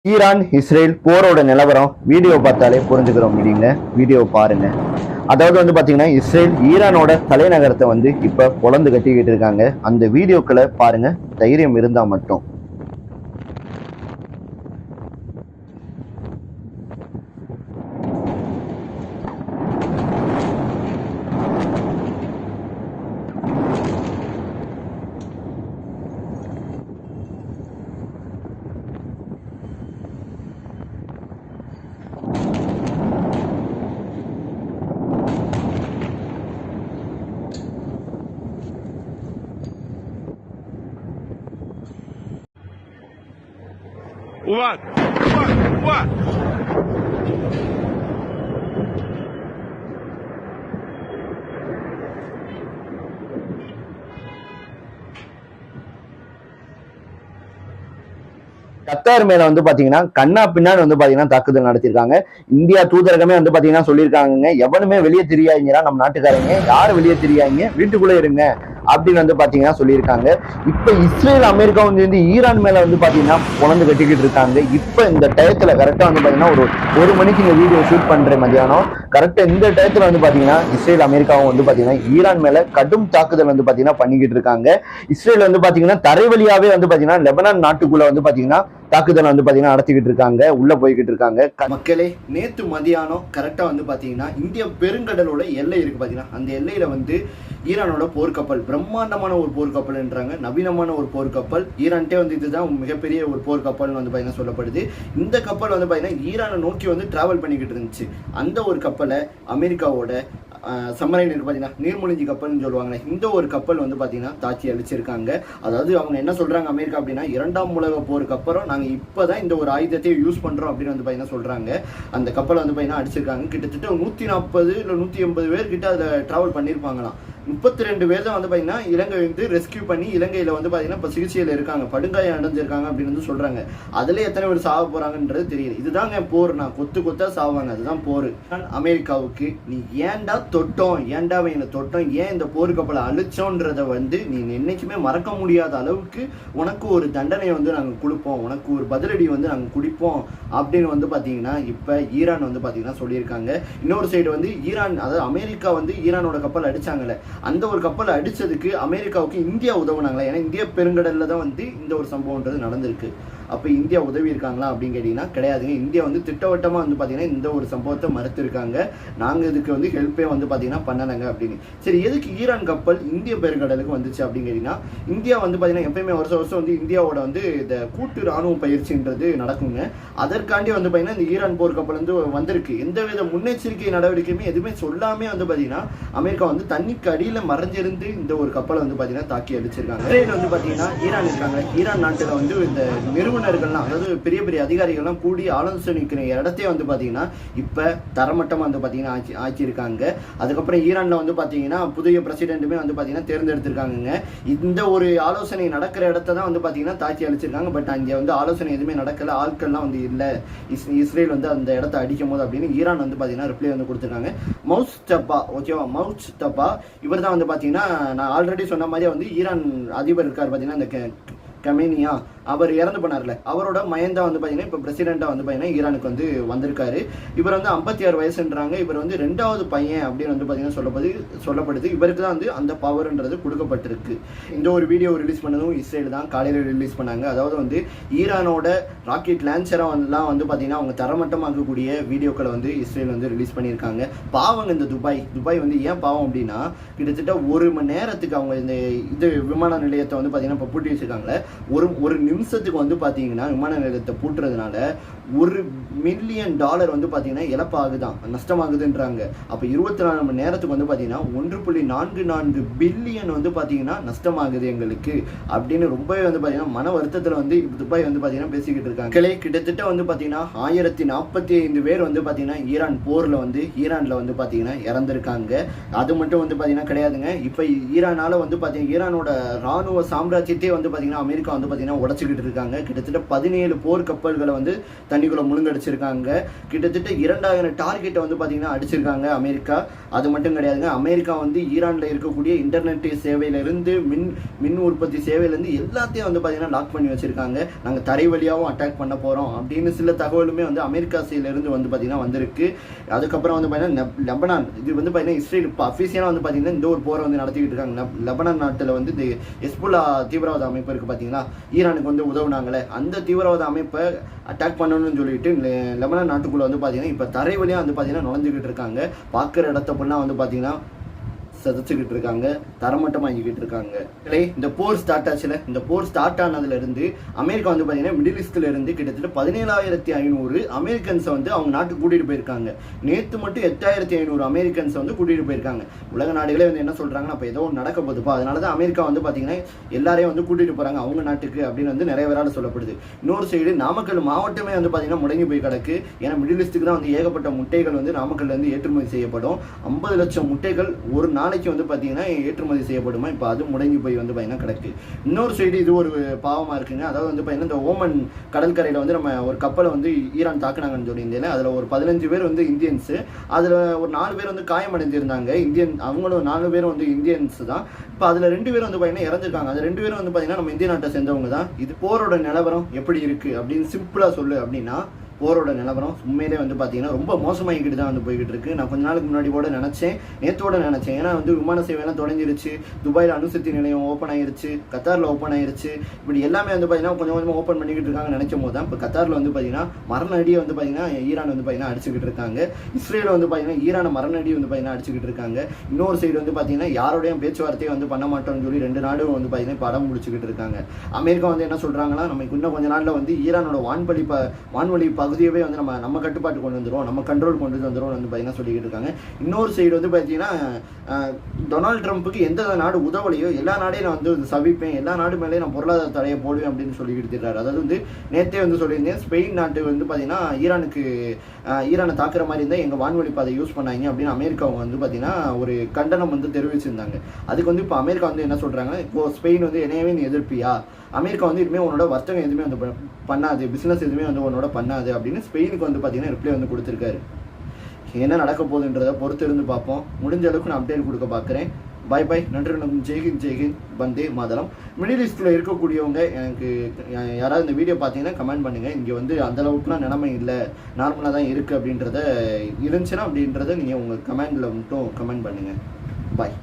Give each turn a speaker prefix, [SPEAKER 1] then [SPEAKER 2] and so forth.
[SPEAKER 1] Iran Israel போரோட நிலவரம் video பார்த்தாலே புரிஞ்சுக்கிறோம். வீடியோ பாருங்க. அதாவது பாத்தீங்கன்னா இஸ்ரேல் ஈரானோட தலைநகரத்தை இப்ப பொளந்து கட்டிக்கிட்டு இருக்காங்க. அந்த வீடியோக்களை பாருங்க, தைரியம் இருந்தா மட்டும்.
[SPEAKER 2] What? What?
[SPEAKER 1] கத்தார் மேல பாத்தீங்கன்னா கண்ணா பின்னான்னு பாத்தீங்கன்னா தாக்குதல் நடத்திருக்காங்க. இந்தியா தூதரகமே பாத்தீங்கன்னா சொல்லியிருக்காங்க, எவனுமே வெளியே தெரியாதீங்களா, நம்ம நாட்டுக்காரங்க யாரும் வெளியே தெரியாதீங்க, வீட்டுக்குள்ளே இருங்க அப்படின்னு பாத்தீங்கன்னா சொல்லியிருக்காங்க. இப்ப இஸ்ரேல் அமெரிக்கா ஈரான் மேல பாத்தீங்கன்னா பொளந்து கட்டிக்கிட்டு இருக்காங்க. இப்ப இந்த டயத்துல கரெக்டா பாத்தீங்கன்னா ஒரு மணிக்கு இந்த வீடியோ ஷூட் பண்ற மதியானம் கரெக்டா இந்த டயத்துல பாத்தீங்கன்னா இஸ்ரேல் அமெரிக்காவும் பாத்தீங்கன்னா ஈரான் மேல கடும் தாக்குதல் பாத்தீங்கன்னா பண்ணிக்கிட்டு இருக்காங்க. இஸ்ரேல் பாத்தீங்கன்னா தரை வழியாவே பாத்தீங்கன்னா லெபனான் நாட்டுக்குள்ள பாத்தீங்கன்னா தாக்குதல் பாத்தீங்கன்னா நடத்திக்கிட்டு இருக்காங்க, உள்ள போய்கிட்டு இருக்காங்க. மக்களே, நேத்து மதியானம் கரெக்டா பாத்தீங்கன்னா இந்திய பெருங்கடலோட எல்லை இருக்கு பாத்தீங்கன்னா, அந்த எல்லையில ஈரானோட போர்க்கப்பல், பிரம்மாண்டமான ஒரு போர்க்கப்பல்ன்றாங்க, நவீனமான ஒரு போர்க்கப்பல். ஈரான்ட்டே இதுதான் மிகப்பெரிய ஒரு போர்க்கப்பல்னு பாத்தீங்கன்னா சொல்லப்படுது. இந்த கப்பல் பாத்தீங்கன்னா ஈரானை நோக்கி டிராவல் பண்ணிக்கிட்டு இருந்துச்சு. அந்த ஒரு கப்பலை அமெரிக்காவோட சம்மரைன் இருக்கு பாத்தீங்கன்னா, நீர்மூழ்கி கப்பல்னு சொல்லுவாங்க, இந்த ஒரு கப்பல் பாத்தீங்கன்னா தாக்கி அழிச்சிருக்காங்க. அதாவது அவங்க என்ன சொல்றாங்க அமெரிக்கா அப்படின்னா, 2ஆம் உலக போருக்கு அப்புறம் நாங்க இப்பதான் இந்த ஒரு ஆயுதத்தை யூஸ் பண்றோம் அப்படின்னு பாத்தீங்கன்னா சொல்றாங்க. அந்த கப்பலை பாத்தீங்கன்னா அடிச்சிருக்காங்க. கிட்டத்தட்ட 140 இல்ல 180 பேர் கிட்ட அதை டிராவல் பண்ணிருப்பாங்களாம். 32 பேர் தான் பாத்தீங்கன்னா இலங்கை ரெஸ்கியூ பண்ணி இலங்கையில பாத்தீங்கன்னா இப்ப சிகிச்சையில இருக்காங்க, படுகாயம் அடைஞ்சிருக்காங்க அப்படின்னு சொல்றாங்க. அதுல எத்தனை பேர் சாவ போறாங்கன்றது தெரியல. இதுதாங்க போர், நான் கொத்து கொத்தா சாவாங்க, அதுதான் போர். அமெரிக்காவுக்கு நீ ஏன்டா தொட்டோம், ஏன்டா என்ன தொட்டோம், ஏன் இந்த போர் கப்பலை அழிச்சோன்றத நீ என்னைக்குமே மறக்க முடியாத அளவுக்கு உனக்கு ஒரு தண்டனை நாங்க கொடுப்போம், உனக்கு ஒரு பதிலடி நாங்க குடிப்போம் அப்படின்னு பாத்தீங்கன்னா இப்ப ஈரான் பாத்தீங்கன்னா சொல்லியிருக்காங்க. இன்னொரு சைடு ஈரான், அதாவது அமெரிக்கா ஈரானோட கப்பல் அடிச்சாங்கல்ல, அந்த ஒரு கப்பலை அடிச்சதுக்கு அமெரிக்காவுக்கு இந்தியா உதவுனாங்களா? ஏன்னா இந்திய பெருங்கடல்ல தான் இந்த ஒரு சம்பவம்ன்றது நடந்திருக்கு. அப்ப இந்தியா உதவி இருக்காங்களா அப்படின்னு கேட்டீங்கன்னா கிடையாதுங்க. இந்தியா திட்டவட்டமா பாத்தீங்கன்னா இந்த ஒரு சம்பவத்தை மறுத்து இருக்காங்க. நாங்க இதுக்கு ஹெல்ப்பே பாத்தீங்கன்னா பண்ணலங்க அப்படின்னு. சரி, எதுக்கு ஈரான் கப்பல் இந்திய பெருங்கடலுக்கு வந்துச்சு அப்படின்னு கேட்டீங்கன்னா, இந்தியா பாத்தீங்கன்னா எப்பயுமே வருஷம் இந்தியாவோட இந்த கூட்டு ராணுவ பயிற்சின்றது நடக்குங்க. அதற்காண்டி பாத்தீங்கன்னா இந்த ஈரான் போர் கப்பல் வந்திருக்கு. எந்தவித முன்னெச்சரிக்கை நடவடிக்கையுமே எதுவுமே சொல்லாமே பாத்தீங்கன்னா அமெரிக்கா தண்ணிக்கு அடியில மறைஞ்சிருந்து இந்த ஒரு கப்பலை பாத்தீங்கன்னா தாக்கி அடிச்சிருக்காங்க. இஸ்ரேல் பாத்தீங்கன்னா ஈரான் இருக்காங்க, ஈரான் நாட்டுல இந்த நிறுவனர்கள்லாம், அதாவது பெரிய பெரிய அதிகாரிகள்லாம் கூடி ஆலோசனைக்கிற இடத்தையே பாத்தீங்கன்னா இப்ப தரமட்டமா பாத்தீங்கன்னா ஆக்கியிருக்காங்க. அதுக்கப்புறம் ஈரான்ல பாத்தீங்கன்னா புதிய பிரசிடென்ட்டுமே பாத்தீங்கன்னா தேர்ந்தெடுத்திருக்காங்க. இந்த ஒரு ஆலோசனை நடக்கிற இடத்த தான் பாத்தீங்கன்னா தாக்கி அழிச்சிருக்காங்க. பட் அங்க ஆலோசனை எதுவுமே நடக்கல, ஆட்கள்லாம் இல்ல, இஸ்ரேல் அந்த இடத்தை அடிக்கும் போது அப்படின்னு ஈரான் பாத்தீங்கன்னா ரிப்ளை கொடுத்திருக்காங்க. மௌஸ்தபா, ஓகேவா, மௌஸ்தபா இவர் தான் பாத்தீங்கன்னா, நான் ஆல்ரெடி சொன்ன மாதிரி ஈரான் அதிபர் இருக்கார் பாத்தீங்கன்னா, இந்த கமேனியா, அவர் இறந்து போனார்ல, அவரோட மயந்தா பாத்தீங்கன்னா இப்ப பிரசிடென்டா பாத்தீங்கன்னா ஈரானுக்கு வந்திருக்காரு. இவர் 56 வயசுன்றாங்க. இவர் 2வது பையன் அப்படின்னு பாத்தீங்கன்னா சொல்லப்படுது. இவருக்கு தான் அந்த பவர்ன்றது கொடுக்கப்பட்டிருக்கு. இந்த ஒரு வீடியோ ரிலீஸ் பண்ணதும் இஸ்ரேல் தான் காலையில ரிலீஸ் பண்ணாங்க. அதாவது ஈரானோட ராக்கெட் லான்ச்சரா பாத்தீங்கன்னா அவங்க தரமட்டமாக்கக்கூடிய வீடியோக்களை இஸ்ரேல் ரிலீஸ் பண்ணியிருக்காங்க. பாவங்க இந்த துபாய் ஏன் பாவம் அப்படின்னா, கிட்டத்தட்ட 1 மணி நேரத்துக்கு அவங்க இந்த விமான நிலையத்தை பாத்தீங்கன்னா இப்ப பூட்டி வச்சிருக்காங்களே, ஒரு நிமிஷத்துக்கு பாத்தீங்கன்னா விமான நிலையத்தை பூட்டுறதுனால $1 மில்லியன் பாத்தீங்கன்னா இழப்பாகுதான், நஷ்டமாகுதுன்றாங்க. அப்ப 24 மணி நேரத்துக்கு பாத்தீங்கன்னா 1.44 பில்லியன் பாத்தீங்கன்னா நஷ்டமாகுது எங்களுக்கு அப்படின்னு ரொம்பவே பாத்தீங்கன்னா மன வருத்தத்துல துபாய் பாத்தீங்கன்னா பேசிக்கிட்டு இருக்காங்க. கிட்டத்தட்ட பாத்தீங்கன்னா 1045 பேர் பாத்தீங்கன்னா ஈரான் போர்ல ஈரான்ல பாத்தீங்கன்னா இறந்திருக்காங்க. அது மட்டும் பாத்தீங்கன்னா கிடையாதுங்க. இப்ப ஈரானால பாத்தீங்கன்னா ஈரானோட ராணுவ சாம்ராஜ்யத்தை பாத்தீங்கன்னா அமெரிக்கா பாத்தீங்கன்னா உடைச்சு அடிச்சுக்கிட்டு இருக்காங்க. கிட்டத்தட்ட 17 போர் கப்பல்களை வந்து தண்ணிக்குள்ள முழுங்கடிச்சிருக்காங்க. கிட்டத்தட்ட 2000 டார்கெட்டை வந்து பார்த்தீங்கன்னா அடிச்சிருக்காங்க அமெரிக்கா. அது மட்டும் கிடையாதுங்க, அமெரிக்கா வந்து ஈரானில் இருக்கக்கூடிய இன்டர்நெட் சேவையிலிருந்து மின் உற்பத்தி சேவையிலேருந்து எல்லாத்தையும் வந்து பார்த்தீங்கன்னா லாக் பண்ணி வச்சிருக்காங்க. நாங்கள் தரை வழியாகவும் அட்டாக் பண்ண போகிறோம் அப்படின்னு சில தகவலுமே வந்து அமெரிக்கா சைட்லேருந்து வந்து பார்த்தீங்கன்னா வந்திருக்கு. அதுக்கப்புறம் வந்து பார்த்தீங்கன்னா லெபனான், இது வந்து பார்த்தீங்கன்னா இஸ்ரேல் இப்போ அஃபீஷியலாக வந்து பார்த்தீங்கன்னா இந்த ஒரு போரை வந்து நடத்திக்கிட்டு இருக்காங்க. லெபனான் நாட்டில் வந்து இந்த ஹெஸ்புல்லா தீவிரவாத அமைப்பு இருக்குது பார்த்தீங்களா, ஈரானுக்கு வந்து உதவுனாங்களே, அந்த தீவிரவாத அமைப்பை அட்டாக் பண்ணணும்னு சொல்லிட்டு லெபனான் நாட்டுக்குள்ளே வந்து பார்த்தீங்கன்னா இப்போ தரை வழியாக வந்து பார்த்தீங்கன்னா நுழைஞ்சிக்கிட்டு இருக்காங்க. பார்க்குற இடத்த ஃபுல்லாக வந்து பார்த்தீங்கன்னா சதைச்சுக்கிட்டு இருக்காங்க, தரமட்டமாகிக்கிட்டு இருக்காங்க. இந்த போர் ஸ்டார்ட் ஆச்சுல, இந்த போர் ஸ்டார்ட் ஆனதுல இருந்து அமெரிக்கா வந்து பார்த்தீங்கன்னா மிடில் ஈஸ்ட்ல இருந்து கிட்டத்தட்ட 17,500 அமெரிக்கன்ஸை வந்து அவங்க நாட்டுக்கு கூட்டிட்டு போயிருக்காங்க. நேற்று மட்டும் 8,500 அமெரிக்கன்ஸை வந்து கூட்டிட்டு போயிருக்காங்க. உலக நாடுகளே வந்து என்ன சொல்றாங்கன்னா, அப்போ ஏதோ நடக்க போகுதுப்பா, அதனால தான் அமெரிக்கா வந்து பார்த்தீங்கன்னா எல்லாரையும் வந்து கூட்டிட்டு போறாங்க அவங்க நாட்டுக்கு அப்படின்னு வந்து நிறைய பேரால் சொல்லப்படுது. இன்னொரு சைடு நாமக்கல் மாவட்டமே வந்து பார்த்தீங்கன்னா முடங்கி போய் கிடக்கு. ஏன்னா மிடில் ஈஸ்ட்டுக்கு தான் வந்து ஏகப்பட்ட முட்டைகள் வந்து நாமக்கல்ல இருந்து ஏற்றுமதி செய்யப்படும். 50 லட்சம் முட்டைகள் ஒரு நாளைக்கு வந்து பார்த்தீங்கன்னா ஏற்றுமதி செய்யப்படுமா, இப்போ அது முடங்கி போய் வந்து பார்த்தீங்கன்னா கிடக்கு. இன்னொரு சைடு இது ஒரு பாவமாக இருக்குங்க. அதாவது வந்து பார்த்தீங்கன்னா இந்த ஓமன் கடற்கரையில் வந்து நம்ம ஒரு கப்பலை வந்து ஈரான் தாக்குனாங்கன்னு சொல்லியிருந்தேன். அதில் ஒரு 15 பேர் வந்து இந்தியன்ஸு, அதில் ஒரு 4 பேர் வந்து காயமடைஞ்சிருந்தாங்க. அவங்களும் 4 பேரும் வந்து இந்தியன்ஸ் தான். இப்போ அதில் 2 பேரும் வந்து பார்த்தீங்கன்னா இறந்துருக்காங்க. அது 2 பேரும் வந்து பார்த்தீங்கன்னா நம்ம இந்திய நாட்டை சேர்ந்தவங்க தான். இது போரோட நிலவரம் எப்படி இருக்குது அப்படின்னு சிம்பிளாக சொல்லு அப்படின்னா, போரோட நிலவரம் உண்மையிலே வந்து பார்த்தீங்கன்னா ரொம்ப மோசமாகிக்கிட்டு தான் வந்து போய்கிட்டு இருக்கு. நான் கொஞ்ச நாளுக்கு முன்னாடி கூட நேற்றோட நினச்சேன். ஏன்னா வந்து விமான சேவையெல்லாம் தொடங்கிருச்சு, துபாயில் அணுசக்தி நிலையம் ஓப்பன் ஆயிருச்சு, கத்தாரில் ஓப்பன் ஆயிருச்சு, இப்படி எல்லாமே வந்து பார்த்தீங்கன்னா கொஞ்சம் கொஞ்சமாக ஓப்பன் பண்ணிக்கிட்டு இருக்காங்க நினைக்கும் போது தான் இப்போ கத்தாரில் வந்து பார்த்தீங்கன்னா மரணடியை வந்து பார்த்தீங்கன்னா ஈரான் வந்து பார்த்தீங்கன்னா அடிச்சுக்கிட்டு இருக்காங்க. இஸ்ரேல் வந்து பார்த்தீங்கன்னா ஈரான மரணடி வந்து பார்த்தீங்கன்னா அடிச்சுக்கிட்டு இருக்காங்க. இன்னொரு சைடு வந்து பார்த்தீங்கன்னா யாரோடையும் பேச்சுவார்த்தையை வந்து பண்ண மாட்டோம்னு சொல்லி 2 நாடும் வந்து பார்த்தீங்கன்னா இப்போ அடம் முடிச்சுக்கிட்டு இருக்காங்க. அமெரிக்கா வந்து என்ன சொல்கிறாங்கன்னா, நமக்கு இன்னும் கொஞ்ச நாளில் வந்து ஈரானோட வான்வழி பகுதியவே வந்து நம்ம கட்டுப்பாட்டு கொண்டு வந்துடும், நம்ம கண்ட்ரோல் கொண்டு வந்துடும் வந்து பார்த்தீங்கன்னா சொல்லிக்கிட்டு இருக்காங்க. இன்னொரு சைடு வந்து பார்த்தீங்கன்னா டொனால்டு ட்ரம்ப்புக்கு எந்த நாடு உதவலையோ எல்லா நாடையும் நான் வந்து சவிப்பேன், எல்லா நாடு மேலேயும் நான் பொருளாதார தடையை போடுவேன் அப்படின்னு சொல்லிக்கிட்டு இருக்காரு. அதாவது வந்து நேற்றே வந்து சொல்லியிருந்தேன், ஸ்பெயின் நாட்டு வந்து பார்த்தீங்கன்னா ஈரானை தாக்குற மாதிரி இருந்தால் எங்கள் வான்வழி பாதை யூஸ் பண்ணாங்க அப்படின்னு அமெரிக்கா வந்து பார்த்தீங்கன்னா ஒரு கண்டனம் வந்து தெரிவிச்சிருந்தாங்க. அதுக்கு வந்து இப்போ அமெரிக்கா வந்து என்ன சொல்கிறாங்க, இப்போ ஸ்பெயின் வந்து என்னையவே நீ எதிர்ப்பியா, அமெரிக்கா வந்து இனிமேல் உன்னோட வர்த்தகம் எதுவுமே வந்து பண்ணாது, பிஸ்னஸ் எதுவுமே வந்து உன்னோட பண்ணாது அப்படின்னு ஸ்பெயினுக்கு வந்து பார்த்தீங்கன்னா ரிப்ளை வந்து கொடுத்துருக்காரு. என்ன நடக்க போகுதுன்றதை பொறுத்து இருந்து பார்ப்போம். முடிஞ்ச அளவுக்கு நான் அப்டேட் கொடுக்க பார்க்குறேன். பாய் பாய், நன்றி, ஜெய்ஹிந்த், வந்தே மாதரம். மிடில் ஈஸ்ட்டில் இருக்கக்கூடியவங்க எனக்கு யாராவது இந்த வீடியோ பார்த்தீங்கன்னா கமெண்ட் பண்ணுங்கள். இங்கே வந்து அந்தளவுக்குலாம் நிலைமை இல்லை, நார்மலாக தான் இருக்குது அப்படின்றத இருந்துச்சுன்னா அப்படின்றத நீங்கள் உங்கள் கமெண்டில் மட்டும் கமெண்ட் பண்ணுங்கள். பாய்.